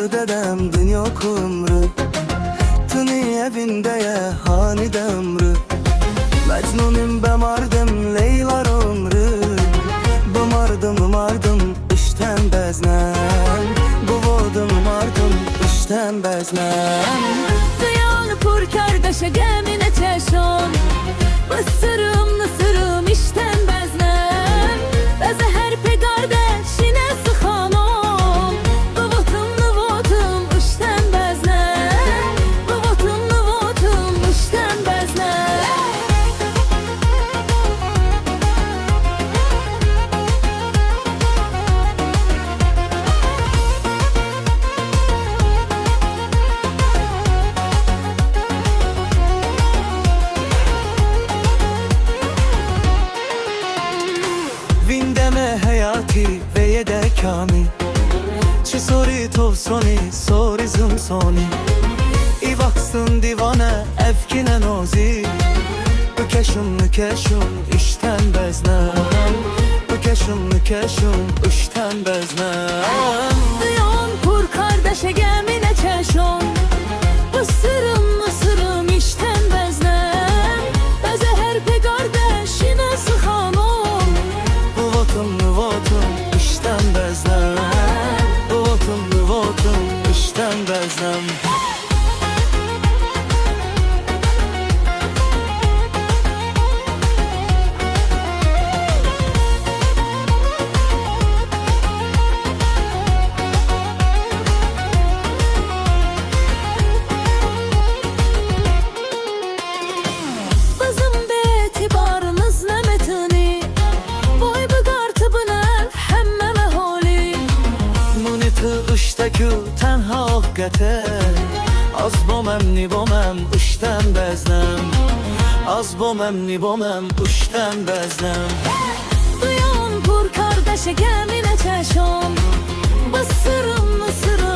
var dedem dünya kumru. Tuni evindeye hanide ömrü. Mecnun'im bemardım Leylar ömrü. Bımardım işten beznem. Buvodum işten beznem. Duyan pur kardeşe gemine çeşon. Bısırım nısırım işten beznem. Beze her pe kardeşine sıxanom. Nıvotum işten beznem. Nıvotum işten beznem. Vindeme hayati ve yedekami. Çi soری توسونی soری زمسونی. ای vaksın divane efkine nozi. Mükeşum işten beznem. Mükeşum işten beznem. Duyan pur kardeşe gemine çeşon. Bısırım nısırım işten beznem. Beze her pe kardeşine sıxanom. Nıvotum işten beznem. Nıvotum işten beznem. Kızım be etibarınız ne metini. Boy bu kartı bınar hemme meholi. Muniti iştekü tenha hakikate. Az bomem nibomem işten beznem. Az bomem nibomem işten beznem. Duyan pur kardeşe gemine çeşon. Bısırım nısırım